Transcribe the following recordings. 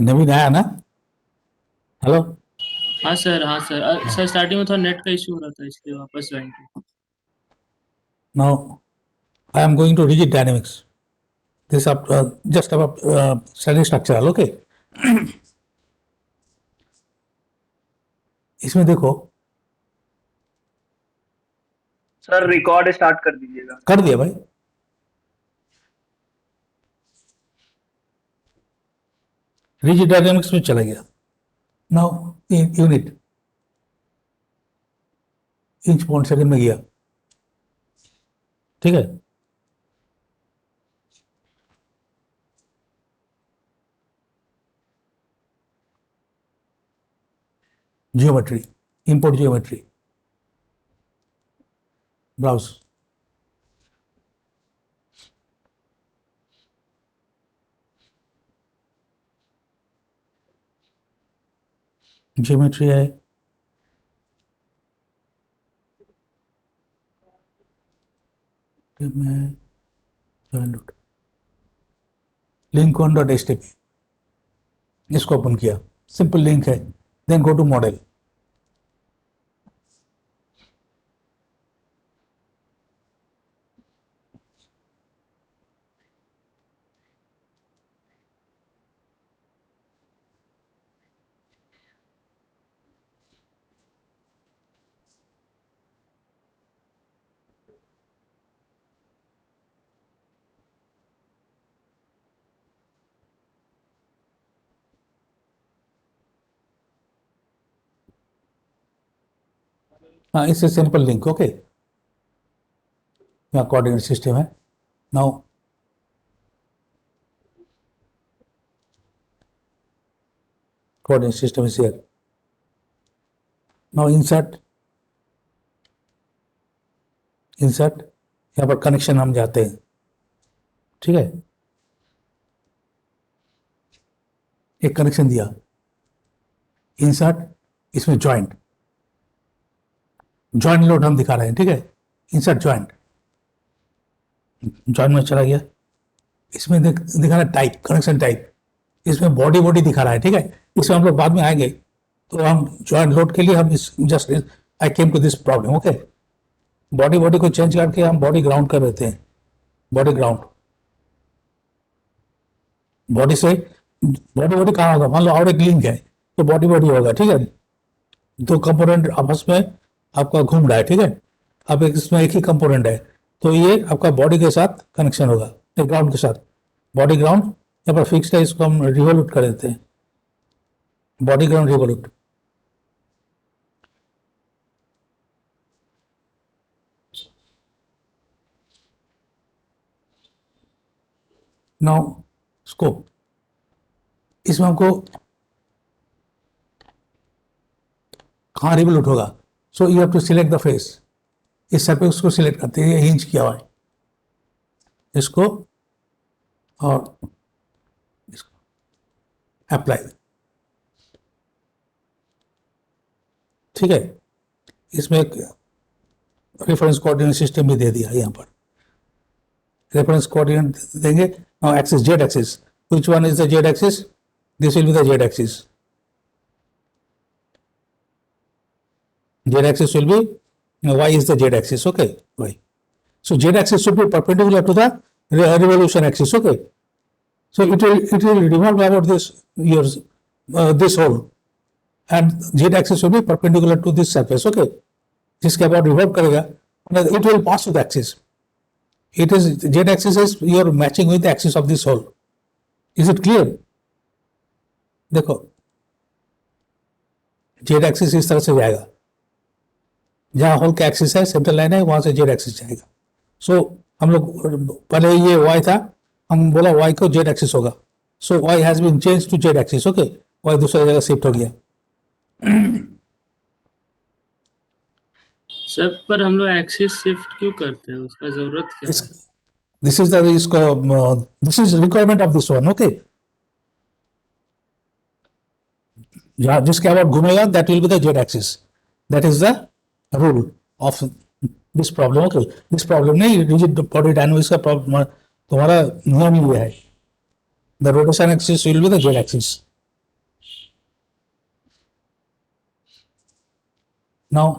नवीन आया ना। हेलो। हाँ सर, हाँ सर। सर स्टार्टिंग में थोड़ा नेट का इशू हो रहा था इसलिए वापस ज्वाइन किया। Now I am going to rigid dynamics this up just अब स्टडी स्ट्रक्चरल ओके। इसमें देखो, सर रिकॉर्ड स्टार्ट कर दीजिएगा। कर दिया भाई। रिजिड डायनेमिक्स में चला गया। Now unit inch point second में गया। ठीक है। Geometry, import geometry, browse. Geometry है, लिंक वन डॉट एचटीएमएल इसको ओपन किया, सिंपल लिंक है। Then go to model. हाँ, इससे सिंपल लिंक ओके। यहाँ कोऑर्डिनेट सिस्टम है। Now coordinate system is here. Now insert यहाँ पर कनेक्शन हम जाते हैं। ठीक है, एक कनेक्शन दिया, इंसर्ट, इसमें ज्वाइंट लोड हम दिखा रहे हैं। ठीक है, इंसर्ट ज्वाइंट में चला गया। इसमें दिखा रहा है टाइप, कनेक्शन टाइप। इसमें बॉडी दिखा रहा है। ठीक है, इसमें हम लोग बाद में आएंगे। तो हम ज्वाइंट लोड के लिए हम just I came to this problem okay. Body को चेंज करके हम बॉडी ग्राउंड कर देते हैं। बॉडी ग्राउंड, बॉडी से बॉडी कहाँ होगा, मान लो और एक लिंक है तो बॉडी होगा। ठीक है, दो कंपोनेंट आपस में आपका घूम रहा है। ठीक है, अब इसमें एक ही कंपोनेंट है तो ये आपका बॉडी के साथ कनेक्शन होगा, ग्राउंड के साथ। बॉडी ग्राउंड यहाँ पर फिक्स्ड है, इसको हम रिवोल्यूट कर देते हैं। Body ground revolute. Now scope, इसमें हमको कहाँ रिवोल्यूट होगा। So you have to select the face. इस सरफेस को सिलेक्ट करते हैं, हिंज किया हुआ है इसको, और इसको अप्लाई। ठीक है, इसमें एक रेफरेंस कोऑर्डिनेट सिस्टम भी दे दिया। यहाँ पर रेफरेंस कोऑर्डिनेट देंगे। Now axis, Z axis, which one is the Z axis, this will be the Z axis. Z axis will be, y is the Z axis, okay, y. So Z axis should be perpendicular to the revolution axis, okay. So it will revolve about this hole, and Z axis will be perpendicular to this surface, okay. जिसके about revolve करेगा, it will pass to the axis. It is Z axis is you are matching with the axis of this hole. Is it clear? देखो, Z axis इस तरह से जाएगा, जहां whole का axis है, सेंट्रल लाइन है, वहां से जेड एक्सिस जाएगा। सो हम लोग पहले ये वाई था, हम बोला वाई को जेड एक्सिस होगा। So Y has been change to Z axis okay. Y दूसरी जगह शिफ्ट हो गया। सर पर हम लोग एक्सिस शिफ्ट क्यों करते हैं, उसका जरूरत क्या है? This is requirement of this one okay. जहां जिसके अबाउट घूमेगा that will be the Z axis. That is the rule of this problem okay. This problem नहीं, रिजिड बॉडी डायनामिक्स का प्रॉब्लम तुम्हारा नियम ही है। The rotation axis will be the Z axis. Now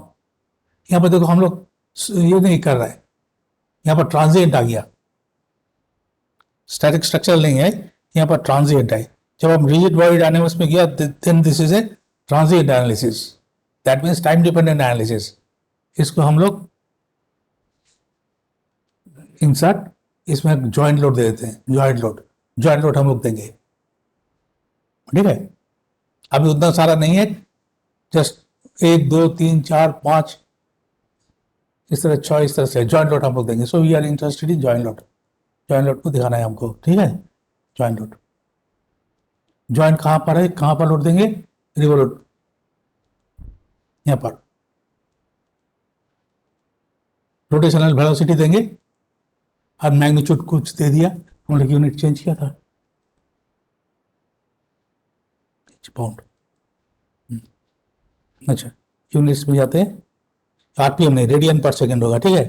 यहाँ पर देखो हम लोग ये नहीं कर रहे हैं, यहाँ पर ट्रांजिएंट आ गया, स्टैटिक स्ट्रक्चर नहीं है, यहाँ पर ट्रांजिएंट है। जब हम रिजिड बॉडी डायनामिक्स में गया then this is a transient analysis, that means time dependent analysis. इसको हम लोग इंसर्ट, इसमें जॉइंट लोड दे देते हैं, जॉइंट लोड हम लोग देंगे, ठीक है। अभी उतना सारा नहीं है, जस्ट 1 2 3 4 5 इस तरह 6 इस तरह से जॉइंट लोड हम लोग देंगे। So we are interested in joint load को दिखाना है हमको, ठीक है। जॉइंट लोड, जॉइंट कहाँ पर है, कहाँ पर लोड देंगे, रिवोल्यूट यहाँ पर रोटेशनल वेलोसिटी देंगे और मैग्नीट्यूड कुछ दे दिया, हम लोग यूनिट चेंज किया था, पाउंड। अच्छा, यूनिट्स में जाते हैं, आरपीएम नहीं, रेडियन पर सेकंड होगा, ठीक है।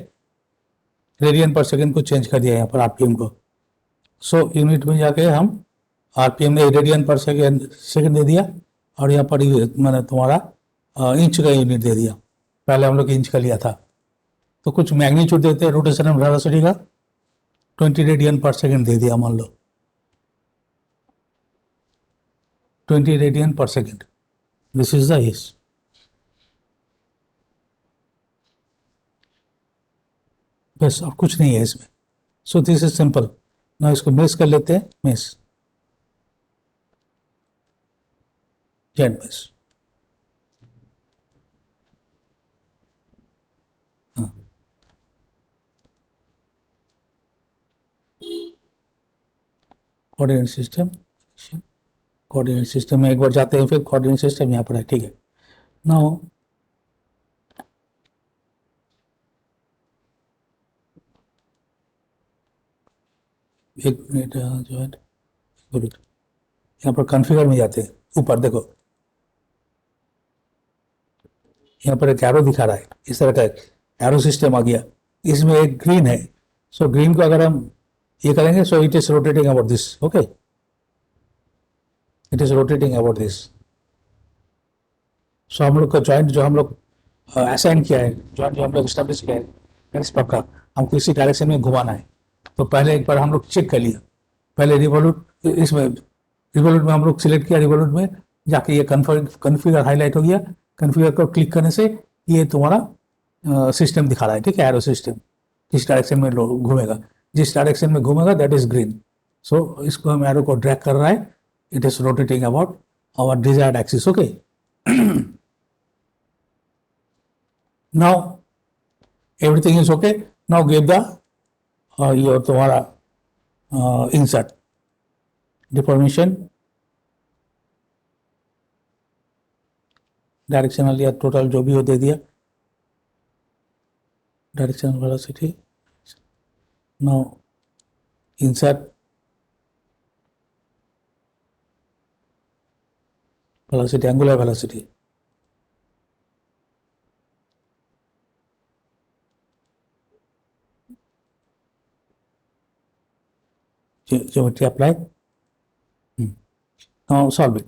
रेडियन पर सेकंड को चेंज कर दिया यहाँ पर आरपीएम को। सो यूनिट में जाके हम आरपीएम में रेडियन पर सेकंड दे दिया, और यहाँ पर मैंने तुम्हारा इंच का यूनिट दे दिया, पहले हम लोग इंच का लिया था। तो कुछ मैग्नीट्यूड देते हैं रोटेशनल वेलोसिटी का, 20 रेडियन पर सेकंड दे दिया, मान लो 20 रेडियन पर second, this is the is. बस और कुछ नहीं है इसमें। So this is simple. ना इसको मिस कर लेते हैं, miss Z miss, coordinate system में एक बार जाते हैं, फिर कोऑर्डिनेट सिस्टम यहाँ पर है, ठीक है। नाउ एक मिनट जो है यहाँ पर कॉन्फ़िगर में जाते हैं, ऊपर देखो यहाँ पर एक एरो दिखा रहा है, इस तरह का एक एरो सिस्टम आ गया, इसमें एक ग्रीन है। सो ग्रीन को अगर हम ये करेंगे, so it is rotating about this, okay, it is rotating about this. So हम लोग का जॉइंट जो हम लोग असाइन किया है, जॉइंट जो हम लोग स्टैब्लिश किया है, इस प्रकार हमको इसी डायरेक्शन में घुमाना है। तो पहले एक बार हम लोग चेक कर लिया, पहले रिवोल्यूट, इसमें रिवोल्यूट में हम लोग सिलेक्ट किया, रिवोल्यूट में जाके ये कन्फिगर हाईलाइट हो गया, कन्फिगर को क्लिक करने से ये तुम्हारा सिस्टम दिखा रहा है, ठीक है, एरो सिस्टम किस डायरेक्शन में घूमेगा, जिस डायरेक्शन में घूमेगा दैट इज ग्रीन। सो इसको हम एरो को ड्रैग कर रहा है, it is rotating about our desired axis, okay. Now everything is okay. Now give the ये तुम्हारा इंसर्ट डिफॉर्मेशन, डायरेक्शनल या टोटल जो भी हो दे दिया, directional velocity. Now insert velocity, angular velocity, geometry apply. Now solve it.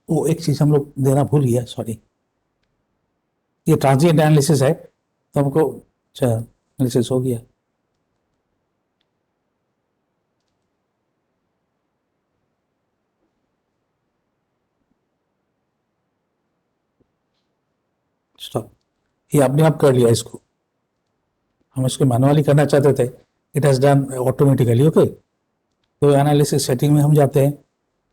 वो एक चीज हम लोग देना भूल गया, सॉरी, ये ट्रांजिएंट एनालिसिस है, तो हमको एनालिसिस हो गया। स्टॉप, ये अपने आप कर लिया इसको, हम इसको मैनुअली करना चाहते थे, it has done automatically, okay. तो एनालिसिस सेटिंग में हम जाते हैं,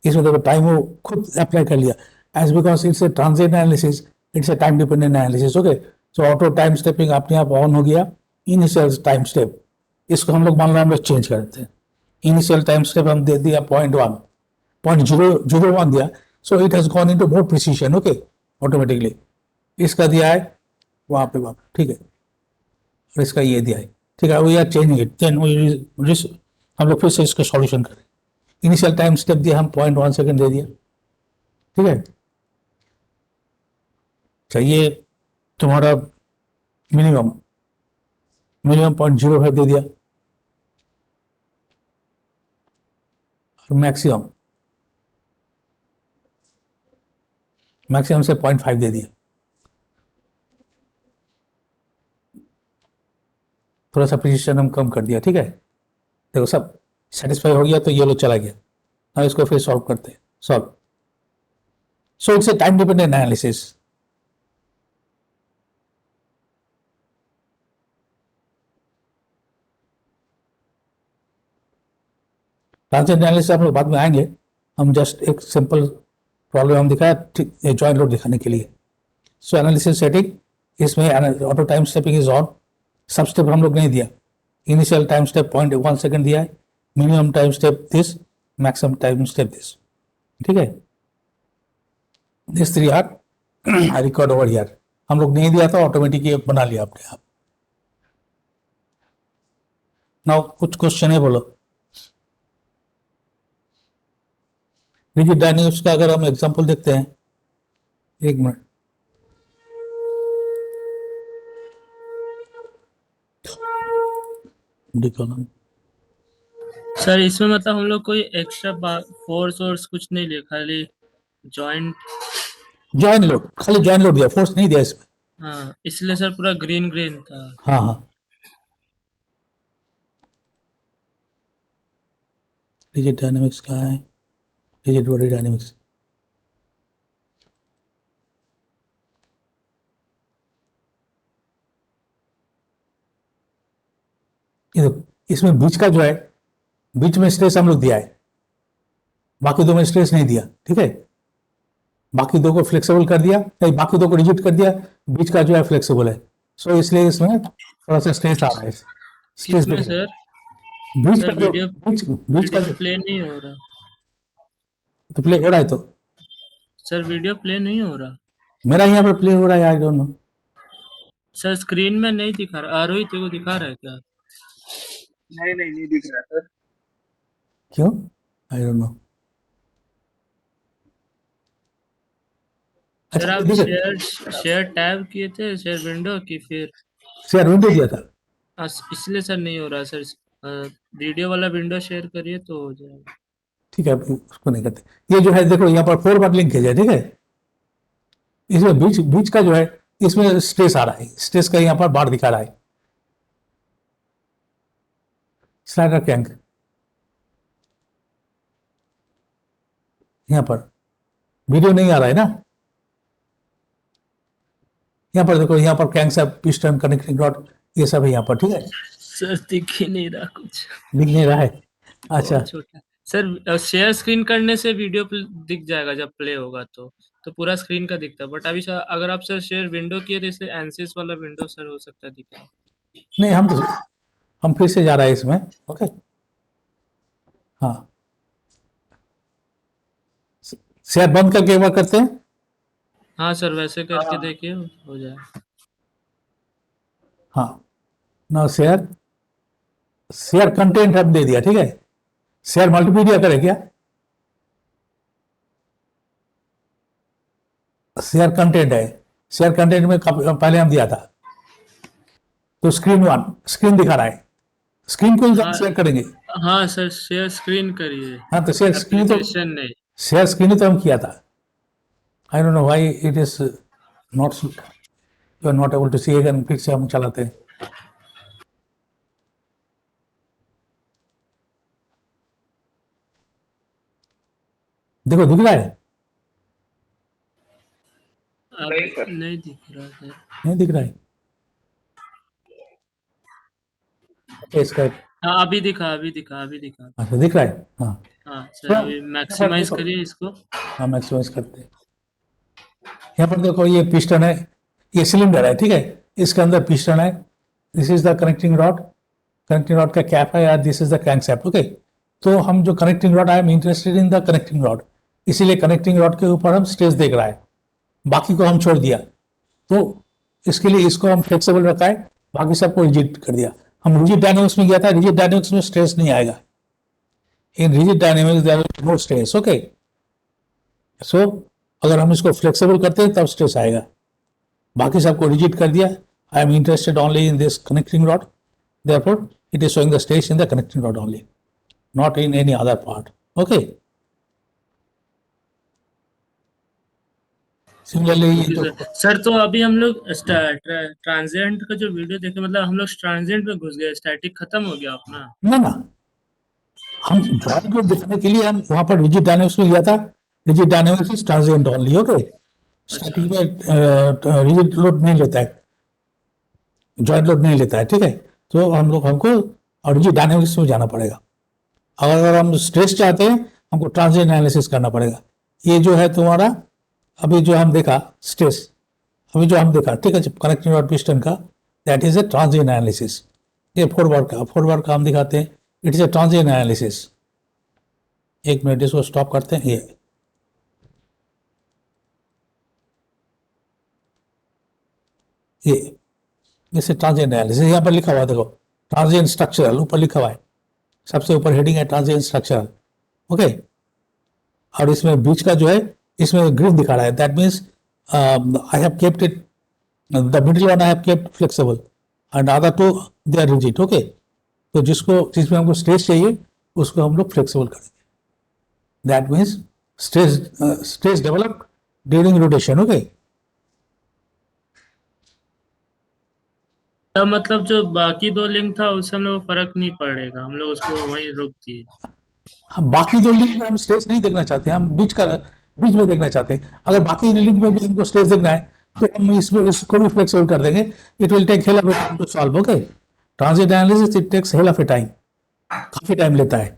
इसमें देखो टाइम वो खुद अप्लाई कर लिया, as because it's a transient analysis, it's a time dependent analysis, okay. So auto time stepping अपने आप ऑन हो गया, इनिशियल टाइम स्टेप, इसको हम लोग मान लो हम लोग चेंज करते हैं, इनिशियल टाइम स्टेप हम दे दिया 0.01 दिया, so it has gone into more precision, okay, automatically. इसका दिया है वहाँ पे वहाँ, ठीक है, और इसका ये दिया है, ठीक है। We are changing it, then हम लोग फिर से इसका सॉल्यूशन करें। इनिशियल टाइम स्टेप दिया हम 0.1 सेकंड दे दिया, ठीक है, चाहिए तुम्हारा मिनिमम 0.05 दे दिया, मैक्सिमम से 0.5 दे दिया, थोड़ा सा प्रिसिशन हम कम कर दिया। ठीक है, देखो सब सेटिस्फाई हो गया, तो ये लो चला गया। अब इसको फिर सॉल्व करते हैं, solve. So it's a time dependent analysis. Transition analysis हम लोग बाद में आएंगे, हम जस्ट एक सिंपल प्रॉब्लम हम दिखाया जॉइंट लोड दिखाने के लिए। सो एनालिसिस सेटिंग, इसमें auto time stepping is on, सब स्टेप हम लोग नहीं दिया। इनिशियल टाइम स्टेप 0.1 सेकंड दिया है, minimum time step this, maximum time step this. ठीक है, this 3 are record over here. हम लोग नहीं दिया था, ऑटोमेटिक ये बना लिया अपने आप। नाउ कुछ क्वेश्चन है, बोलो। रिजिड डायनेमिक्स का अगर हम एग्जांपल देखते हैं, एक मिनट, देखो ना। सर इसमें मतलब हम लोग कोई एक्स्ट्रा फोर्स और कुछ नहीं लिया, खाली जॉइंट। जॉइन लोड, खाली जॉइन लोड दिया, फोर्स नहीं दिया इसमें। हाँ, इसलिए सर पूरा ग्रीन ग्रीन था। हाँ हाँ, रिजिड डायनेमिक्स कहाँ है, रिजिड बॉडी डायनेमिक्स। ये देखो, इसमें बीच का जो है, बीच में स्ट्रेस हम लोग दिया है, बाकी दो में स्ट्रेस नहीं दिया। ठीक है, बाकी दो को फ्लेक्सिबल कर दिया, नहीं बाकी दो को रिजिड कर दिया, बीच का जो है फ्लेक्सिबल है। सो इसलिए इसमें थोड़ा सा स्ट्रेस आ रहा है। स्ट्रेस किसमें सर? बीच सर का जो, वीडियो बीच का जो प्ले नहीं हो रहा। तो प्ले हो रहा है, तो सर वीडियो प्ले नहीं हो रहा। मेरा यहाँ पर प्ले हो रहा है, आई डोंट नो। सर स्क्रीन में नहीं दिखा रहा। आरोही तेरे को दिखा रहा है क्या? नहीं नहीं नहीं दिख रहा सर। क्यों, आई डोंट नो। सर आप दिख रहा शेयर टैब किए थे, शेयर विंडो की, फिर शेयर विंडो दिया था। इसलिए सर नहीं हो रहा। सर वीडियो वाला विंडो शेयर करिए तो हो जाएगा। ठीक है, उसको नहीं करते। ये जो है देखो, यहाँ पर 4 बार लिंक है, ठीक है, इसमें बीच बीच का जो है, इसमें स्ट्रेस आ रहा है, स्ट्रेस का यहाँ पर बार दिखा रहा है, स्लाइडर क्रैंक यहाँ पर। वीडियो नहीं आ रहा है ना, यहाँ पर देखो, यहाँ पर क्रैंक सब, पिस्टन, कनेक्टिंग रॉड, ये सब है यहाँ पर। ठीक है, सर दिख ही नहीं रहा कुछ। दिख नहीं रहा है, अच्छा। बहुत छोटा। सर शेयर स्क्रीन करने से वीडियो दिख जाएगा जब प्ले होगा, तो पूरा स्क्रीन का दिखता है। बट अभी सर अगर आप सर शेयर विंडो किए तो इसलिए एनसीएस वाला विंडो सर हो सकता है दिखे। नहीं, हम फिर से जा रहा है इसमें। ओके, हाँ, शेयर बंद करके एक बार करते हैं। हाँ सर, वैसे करके देखिए हो जाए। हाँ, ना शेयर, शेयर कंटेंट हम दे दिया। ठीक है, शेयर मल्टीमीडिया करें क्या, शेयर कंटेंट है, शेयर कंटेंट में पहले हम दिया था, तो स्क्रीन 1 स्क्रीन दिखा रहा है, स्क्रीन को हाँ, शेयर करेंगे। हाँ सर शेयर स्क्रीन करिए। हाँ, तो शेयर स्क्रीन तो, एप्लीकेशन नहीं। शेयर स्क्रीन तो हम किया था। I don't know why it is not, you are not able to see again. फिर से हम चलाते हैं, देखो दिख रहा है, अब नहीं सर। नहीं दिख रहा सर। नहीं दिख रहा है, अच्छा, इसका, हाँ अभी दिखा, अभी दिखा, अभी दिखा। अच्छा दिख रहा है, हाँ। हाँ सर अभी मैक्सिमाइज करिए इसको। हाँ, मैक्सिमाइज करते हैं। यहाँ पर देखो, ये पिस्टन है, ये सिलेंडर है। ठीक है, इसके अंदर पिस्टन है, this is the connecting rod, connecting rod का कैप है, या दिस इज द क्रैंकशैफ्ट। ओके, तो हम जो connecting rod, I am interested in the connecting rod, इसीलिए कनेक्टिंग रॉड के ऊपर हम स्ट्रेस देख रहा है, बाकी को हम छोड़ दिया। तो इसके लिए इसको हम फ्लेक्सिबल रखा है, बाकी सबको रिजिड कर दिया। हम रिजिड डायनेमिक्स में गया था, रिजिड डायनेमिक्स में स्ट्रेस नहीं आएगा। In rigid dynamics there is no stress. Okay, so अगर हम इसको फ्लेक्सिबल करते हैं तब स्ट्रेस आएगा, बाकी सबको रिजिड कर दिया. I am interested only in this connecting rod, therefore it is showing the stress in the connecting rod only, not in any other part. Okay. Similarly, okay sir. Sir तो अभी हम लोग transient का जो video देखे, मतलब हम लोग ट्रांजिएंट में घुस गए, स्टैटिक खत्म हो गया अपना. ना हम ज्वाइंट लोड दिखाने के लिए हम वहां पर रिजिड डायनेमिक्स में लिया था. Rigid dynamics is transient only. Okay. Static में रिजिड लोड नहीं लेता है, ज्वाइंट लोड नहीं लेता है. ठीक है. तो हमको रिजिड डायनेमिक्स में जाना पड़ेगा. अगर हम स्ट्रेस चाहते हैं हमको ट्रांजिएंट एनालिसिस करना पड़ेगा. ये जो है तुम्हारा अभी जो हम देखा स्ट्रेस, अभी जो हम देखा, ठीक है, कनेक्टिंग रॉड पिस्टन का, that is a transient analysis. ये फोर बार का हम दिखाते हैं, it is a transient analysis. एक मिनट इसको स्टॉप करते हैं. ये जैसे ट्रांजिएंट एनालिसिस यहाँ पर लिखा हुआ है, देखो ट्रांजिएंट स्ट्रक्चरल ऊपर लिखा हुआ है, सबसे ऊपर हेडिंग है ट्रांजिएंट स्ट्रक्चरल. ओके. और इसमें बीच का जो है इसमें ग्रीन दिखा रहा है, that means I have kept it, the middle one I have kept flexible and other two they are rigid. Okay. तो जिसमें हमको स्ट्रेस चाहिए उसको हम लोग फ्लेक्सिबल करेंगे. That means stress develop during rotation. Okay. तब मतलब जो बाकी दो लिंक था उससे हम लोग को फर्क नहीं पड़ेगा, हम लोग उसको वहीं रोक दिए. हम बाकी दो लिंक में हम स्ट्रेस नहीं देखना चाहते, हम बीच में देखना चाहते हैं. अगर बाकी लिंक में भी हमको स्ट्रेस देखना है तो हम इसको भी फ्लेक्सिबल कर देंगे. It will take hell of a time to solve. Okay. Transit analysis it takes hell of a time, काफी टाइम लेता है.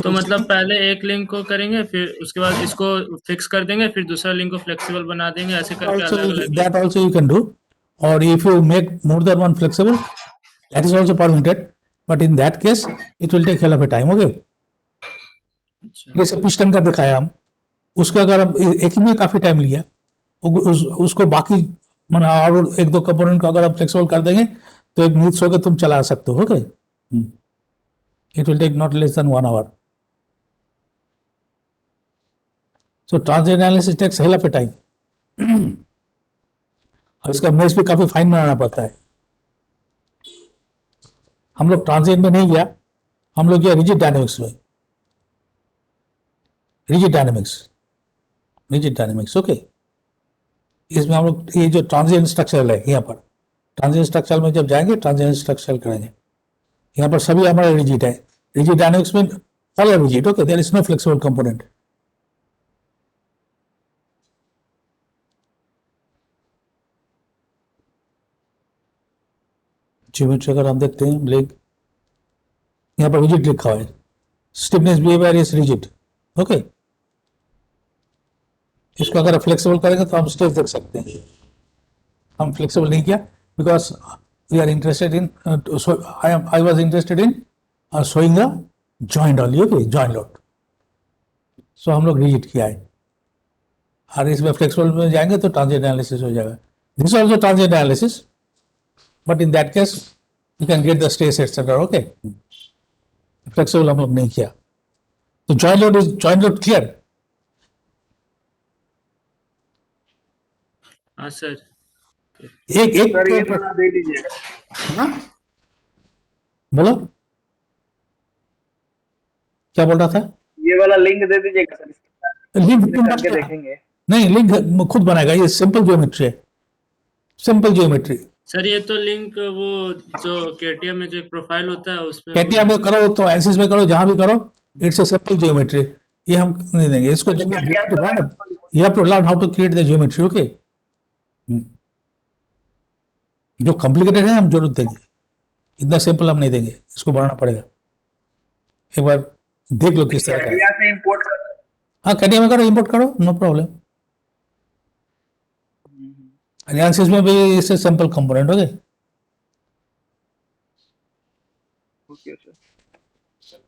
तो मतलब पहले एक लिंक को करेंगे, फिर उसके बाद इसको फिक्स कर देंगे, फिर दूसरा लिंक को फ्लेक्सिबल बना देंगे, ऐसे करके अलग अलग. That also you can do, or if you make more than one flexible, that is also permitted, but in that case it will take hell of a time. Okay. जैसे piston का दिखाया हम, उसका अगर हम एक ही में काफी टाइम लिया, उसको बाकी माना और एक दो कंपोनेंट को अगर आप फ्लेक्सिबल कर देंगे तो एक मिनट होकर तुम चला सकते हो. Okay. It will take not less than 1 hour. So transient analysis takes hell of a time. और इसका मेज भी काफी फाइन बनाना पड़ता है. हम लोग ट्रांजिएंट में नहीं गया, हम लोग गया रिजिड डायनेमिक्स में. Rigid dynamics. ओके. इसमें हम लोग ये जो ट्रांजिएंट स्ट्रक्चरल है, यहाँ पर ट्रांजिएंट स्ट्रक्चरल में जब जाएंगे ट्रांजिएंट स्ट्रक्चरल करेंगे. यहाँ पर सभी हमारे रिजिड है. रिजिड डायनेमिक्स में all are rigid. Okay. There is no flexible component. Geometry अगर हम देखते हैं, लेग यहाँ पर रिजिड लिखा हुआ है. Stiffness behaviour is rigid. Okay. इसको अगर फ्लेक्सिबल करेंगे तो हम स्ट्रेस देख सकते हैं. हम फ्लेक्सिबल नहीं किया because we are interested in, I was interested in showing the joint only. Okay. Joint load. So हम लोग रिजिड किया है. और इसमें फ्लेक्सिबल में जाएंगे तो ट्रांजिएंट एनालिसिस हो जाएगा. This also transient analysis, but in that case you can get the stress etcetera. Okay. Flexible हम लोग नहीं किया. तो जॉइंट लोड क्लियर. हाँ सर. एक एक सर ये वाला दे दीजिए. हाँ? बोलो क्या बोल रहा था. ये वाला लिंक दे दीजिएगा सर, लिंक करके देखेंगे. नहीं, लिंक खुद बनाएगा. ये सिंपल ज्योमेट्री है, सिंपल ज्योमेट्री. सर ये तो लिंक वो जो केटीएम में जो एक प्रोफाइल होता है उसमें केटीएम में करो तो एनसिस में करो, जहां भी करो, इट्स अ सिंपल ज्योमेट्री. ये हम नहीं देंगे इसको. You have to learn how to create the geometry. Okay. जो कॉम्प्लिकेटेड है हम जरूर देंगे, इतना सिंपल हम नहीं देंगे. इसको बढ़ाना पड़ेगा. एक बार देख लो किस तरह का है. कैटिया से इंपोर्ट कर. हाँ, केटीएम में करो, इंपोर्ट करो, नो प्रॉब्लम. एनालिसिस में भी इससे simple component. Okay. Okay sir.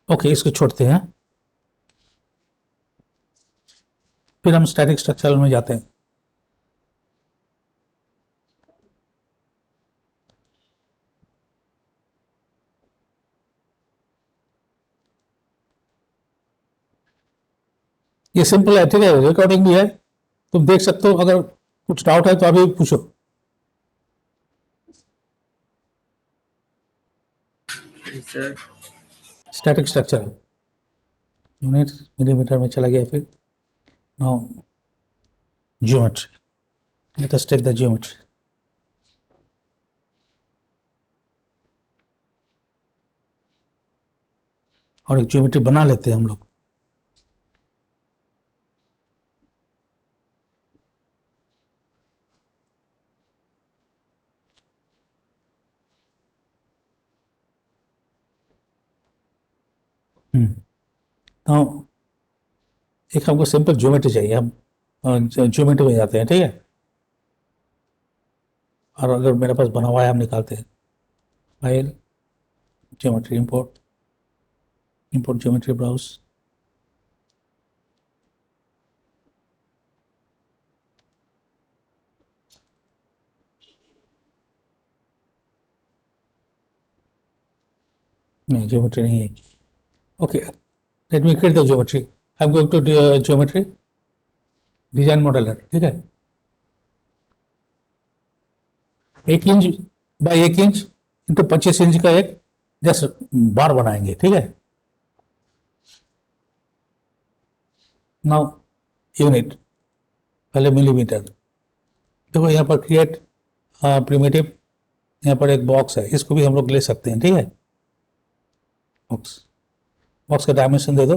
Okay. इसको छोड़ते हैं. फिर हम स्टैटिक स्ट्रक्चरल में जाते हैं. ये सिंपल है, ठीक है, रिकॉर्डिंग भी है, तुम देख सकते हो। अगर कुछ डाउट है तो अभी पूछो। Sir static structure unit millimetre में चला गया। फिर now geometry, let us take the geometry. और एक ज्योमेट्री बना लेते हैं हम लोग। नाउ एक हमको सिंपल ज्योमेट्री चाहिए, हम ज्योमेट्री में जाते हैं, ठीक है। और अगर मेरे पास बना हुआ है हम निकालते हैं। File, geometry, import, import geometry browse. नहीं, ज्योमेट्री नहीं है। Okay, let me create the geometry. I am going to geometry, design modeller, ठीक है। 1 inch by 1 inch into 25 inch का एक जस्ट बार बनाएंगे, ठीक है। नाउ यूनिट, पहले मिलीमीटर। देखो यहाँ पर क्रिएट प्रिमिटिव, यहाँ पर एक बॉक्स है, इसको भी हम लोग ले सकते हैं, ठीक है। बॉक्स, बॉक्स का डायमेंशन दे दो।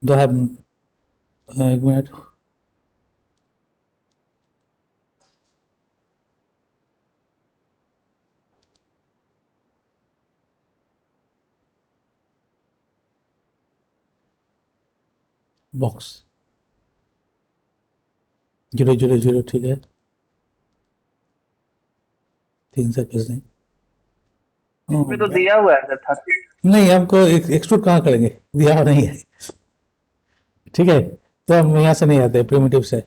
है 1 मिनट। बॉक्स 000, ठीक है। 3 से कुछ नहीं। इसमें तो दिया हुआ है सर 30। नहीं, हमको एक्सट्रूड कहाँ करेंगे, दिया हुआ नहीं है, ठीक है। तो हम यहाँ से नहीं आते, प्रिमिटिव से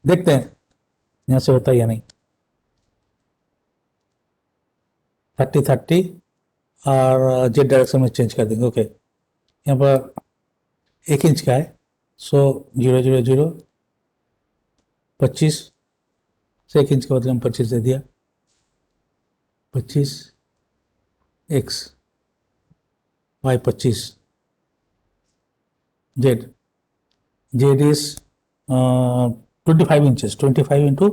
देखते हैं यहाँ से होता है या नहीं। 30 और जेड डायरेक्शन में चेंज कर देंगे। ओके, यहाँ पर 1 इंच का है, सो 000, 25 से 1 इंच के बदले हम 25 दे दिया। 25 X Y 25, Z, Z is 25 inches, 25 into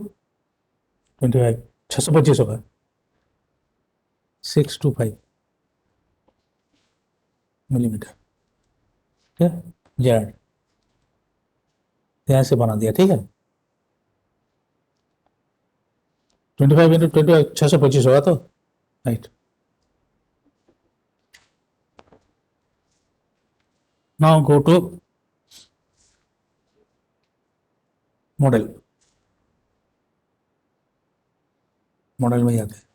25, 625 होगा। 625 मिलीमीटर, ठीक है। जेड यहाँ से बना दिया, ठीक है। 25 इंटू 25, 625 होगा तो right. Now go to model, model में जाते हैं।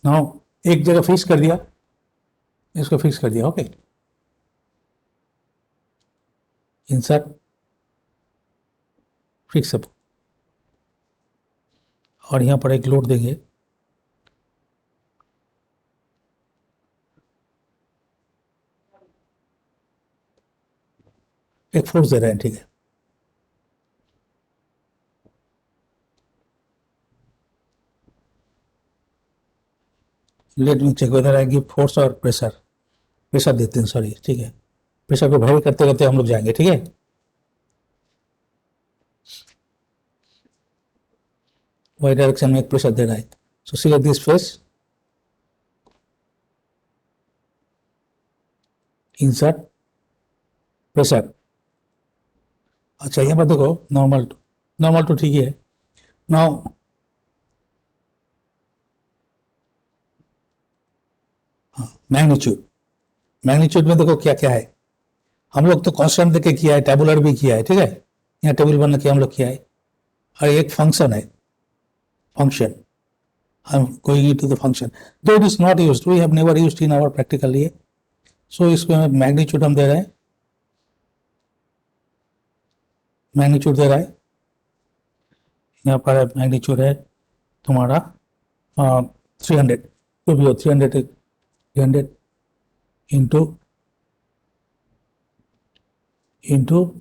नाउ एक जगह फिक्स कर दिया, इसको फिक्स कर दिया। ओके, इंसर्ट, फिक्स अप, और यहाँ पर एक लोड देंगे। एक फोर्स दे रहे हैं, ठीक है। Let me check whether I give force और प्रेशर। प्रेशर देते हैं, सॉरी, ठीक है। प्रेशर को वेरी करते करते हम लोग जाएंगे, ठीक है। वाई डायरेक्शन में एक प्रेशर दे रहा है, सो select this face, insert, pressure. अच्छा, यहाँ पर देखो नॉर्मल, नॉर्मल तो ठीक ही है। नाउ मैग्नीट्यूड, मैग्नीट्यूड में देखो क्या क्या है, हम लोग तो कांस्टेंट देके किया है, टेबुलर भी किया है, ठीक है, यहाँ टेबल बना के हम लोग किया है, और एक फंक्शन है, function, I'm going into the function, though it is not used, we have never used in our practical ये, so इसमें मैग्नीट्यूड हम दे रहे हैं, मैग्नीट्यूड दे रहा है, यहाँ पर मैग्नीट्यूड है तुम्हारा 300, तो भी 300 इंटू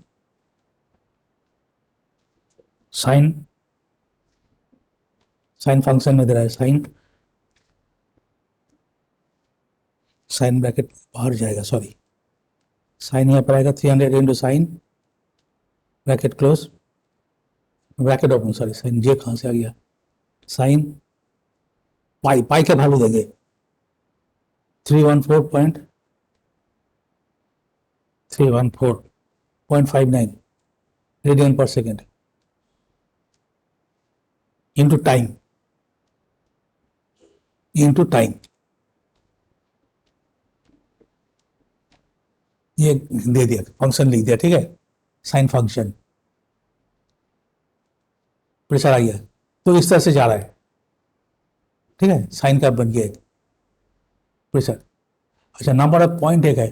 साइन फंक्शन में दे रहा है, साइन ब्रैकेट बाहर जाएगा, सॉरी, साइन यहाँ पर आएगा 300 into sine bracket close, bracket open, sorry, sine J कहाँ से आ गया, साइन पाई, पाई का वैल्यू देंगे 314.59 radian per second into time, ये दे दिया, फंक्शन लिख दिया, ठीक है, साइन फंक्शन, प्रेशर आ गया, तो इस तरह से जा रहा है, ठीक है, साइन का बन गया प्रेशर। अच्छा, नंबर ऑफ पॉइंट एक है,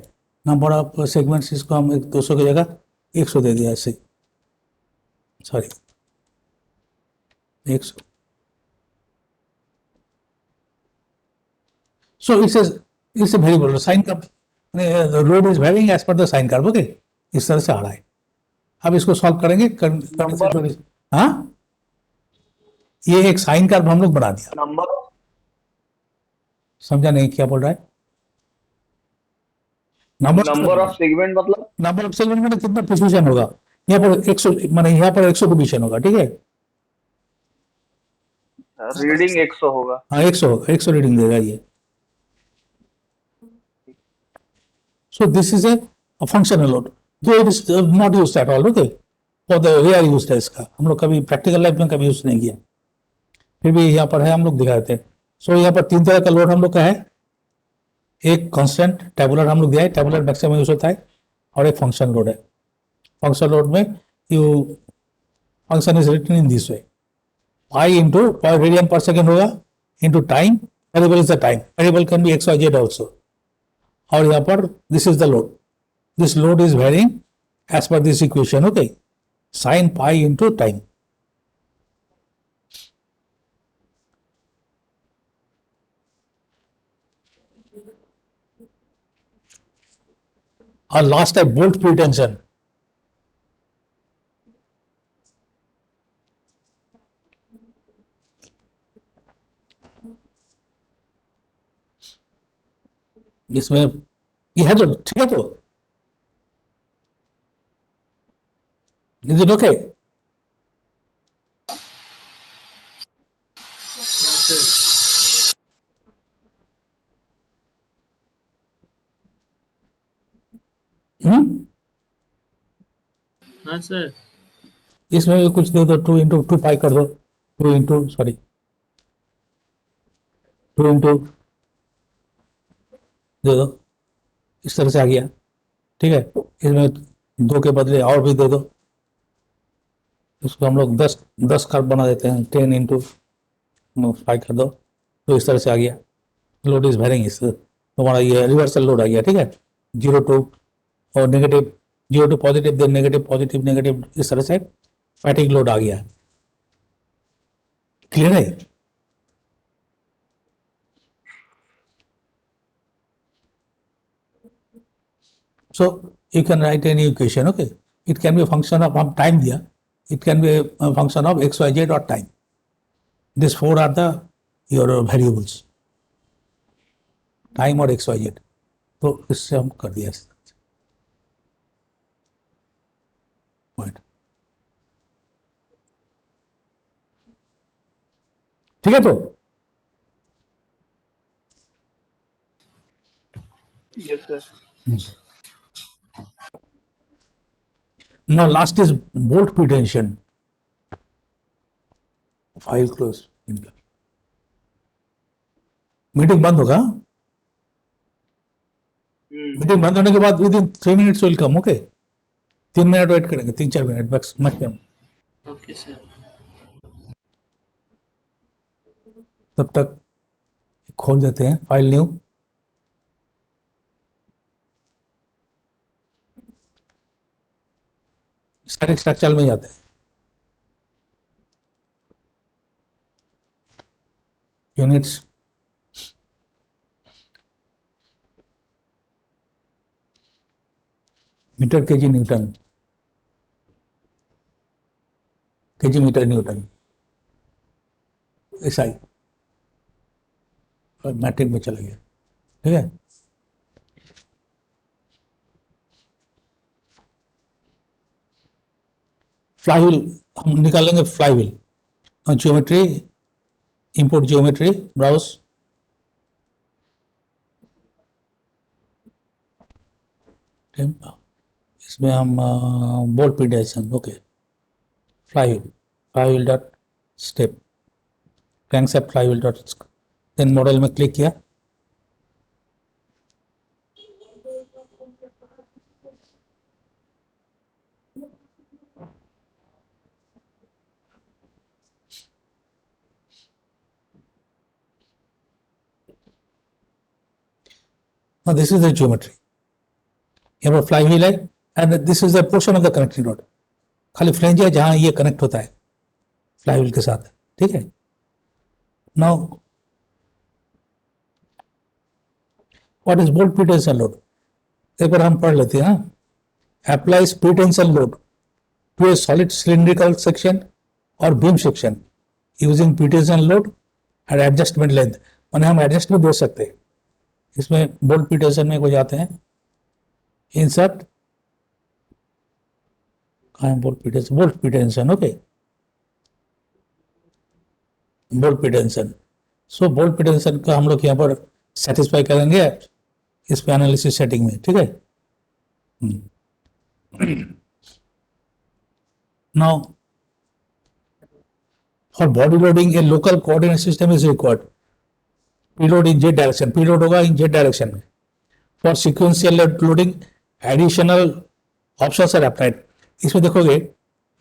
नंबर ऑफ सेगमेंट्स, इसको हम 200 की जगह 100 दे दिया, ऐसे, sorry 100, so it's a variable sine curve, road is varying as per the sine curve, okay, इस तरह से आ रहा है। अब इसको सॉल्व करेंगे, हाँ, ये एक साइन कर्व हम लोग बना दिया, नंबर समझा नहीं क्या बोल रहा है, नंबर ऑफ सेगमेंट मतलब नंबर ऑफ सेगमेंट में कितना पोजीशन होगा, यहाँ पर 100, माने यहाँ पर 100 पोजीशन होगा, ठीक है, रीडिंग 100 होगा। हाँ 100 रीडिंग देगा ये, so this is a functional load, though it is not used at all, okay, for the rare used है इसका, हम लोग कभी प्रैक्टिकल लाइफ में कभी यूज नहीं किया, फिर भी यहाँ पर है, हम लोग दिखा देते हैं। सो यहाँ पर 3 तरह का लोड हम लोग का है, एक कांस्टेंट टेबुलर हम लोग दिया है, टेबुलर मैक्सिमम यूज होता है, और एक फंक्शन लोड है, फंक्शन लोड में you function is written in this way, pi into radian per second होगा, into time, variable is the time, variable can be X Y Z also, और यहाँ पर this is the load, this load is varying as per this equation, okay, sine pi into time. और last है bolt free tension, इसमें ये है तो ठीक है, तो इज इट ओके, हाँ सर, इसमें भी कुछ दे दो, 2 इंटू 2 पाई कर दो, 2 इंटू सॉरी 2 इंटू दे दो, इस तरह से आ गया, ठीक है, इसमें 2 के बदले और भी दे दो, इसको हम लोग 10 कर्व बना देते हैं, 10 इंटू 5 कर दो, तो इस तरह से आ गया, लोड इज वेरिंग, इस तुम्हारा ये रिवर्सल लोड आ गया, ठीक है, 0 टू और negative, 0 to positive, then negative positive negative, इस तरह से फैटिग लोड आ गया, क्लियर है। So you can write any equation, okay, it can be a function of, हम टाइम दिया, it can be a function of x, y, z or time, these 4 are the your variables, time और x, y, z, तो इससे हम कर दिया point, ठीक है, तो yes sir. now last is bolt free tension, file close, meeting बंद होगा। मीटिंग बंद होने के बाद within 3 minutes will come. Okay, 3 minute wait करेंगे, 3-4 मिनट मैक्सिमम। Okay sir. तब तक खोल देते हैं फाइल न्यू। सारे स्ट्रक्चर में जाते हैं। Units, metre KG newton, KG metre newton, SI, और मैट्रिक में चला गया। ठीक है, फ्लाईव्हील हम निकालेंगे। Flywheel geometry, import geometry, browse. इसमें हम बोल्ट पीडिएशन। Okay, flywheel dot step, crankshaft flywheel dot, then model में क्लिक किया। Now this is the geometry. यहाँ पर फ्लाईव्हील है and this is the portion of the connecting rod. खाली flange है जहां ये कनेक्ट होता है फ्लाईव्हील के साथ। ठीक है, now what is bolt pretension load, एक बार हम पढ़ लेते हैं। Applies pretension load to a solid cylindrical section और beam section using pretension load and adjustment length. माने हम एडजस्टमेंट दे सकते हैं। इसमें बोल्ट प्रीटेंशन में को जाते हैं, insert, bolt pretension. Okay, bolt pretension. So bolt pretension का हम लोग यहाँ पर सेटिस्फाई करेंगे इस पे एनालिसिस सेटिंग में। ठीक है, now for body loading a local coordinate system is required. Preload in Z direction, preload होगा इन जेड डायरेक्शन में। For sequential loading additional options are applied. इसमें देखोगे,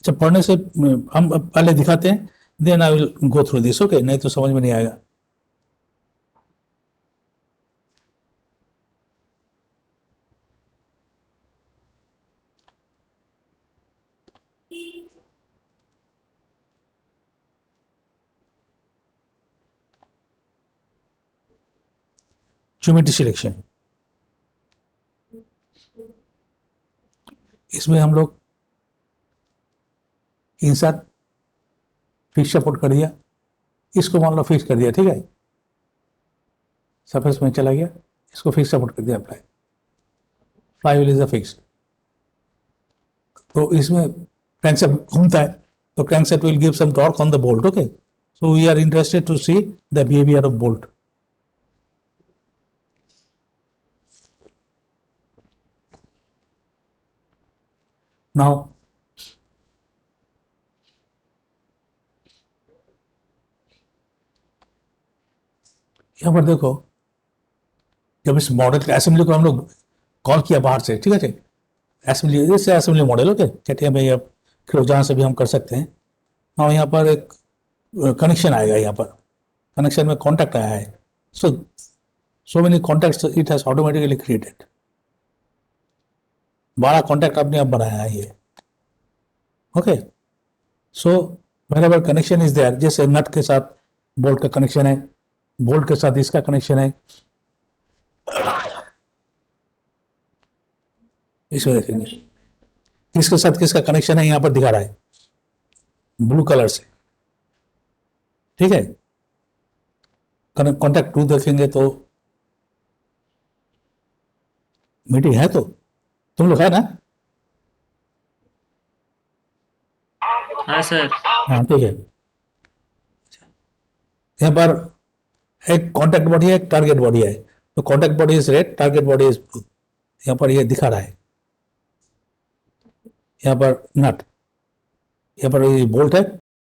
जब पढ़ने से हम पहले दिखाते हैं, then I will go through this. Okay, नहीं तो समझ में नहीं आएगा। ज्योमेट्री सिलेक्शन, इसमें हम लोग इंसर्ट, फिक्स सपोर्ट कर दिया, इसको मान लो फिक्स कर दिया। ठीक है, सरफेस में चला गया, इसको फिक्स सपोर्ट कर दिया, apply. Flywheel is a fix. तो इसमें क्रैंकशाफ्ट घूमता है, तो crankshaft will give some torque on the bolt. Okay, so we are interested to see the behaviour of bolt. Now यहां पर देखो, जब इस मॉडल के असेंबली को हम लोग कॉल किया बाहर से, ठीक है, असेंबली, जैसे असेंबली मॉडल। ओके, कहते हैं भाई अब जहाँ से भी हम कर सकते हैं। और यहाँ पर एक कनेक्शन आएगा, यहाँ पर कनेक्शन में कॉन्टैक्ट आया है। So many contacts it has automatically created. 12 contact आपने अब बनाया है ये। Okay, so wherever connection is there, जैसे नट के साथ बोल्ट का कनेक्शन है, बोल्ट के साथ इसका कनेक्शन है, इसको देखेंगे किसके साथ किसका कनेक्शन है, यहां पर दिखा रहा है ब्लू कलर से। ठीक है, कॉन्टैक्ट 2 देखेंगे तो मीटिंग है, तो तुम लोग है ना? हाँ सर। हाँ, ठीक है। यहाँ पर एक कॉन्टैक्ट बॉडी है, एक टारगेट बॉडी है। तो contact body is red, target body is blue. यहाँ पर ये दिखा रहा है। यहाँ पर नट, यहाँ पर बोल्ट है,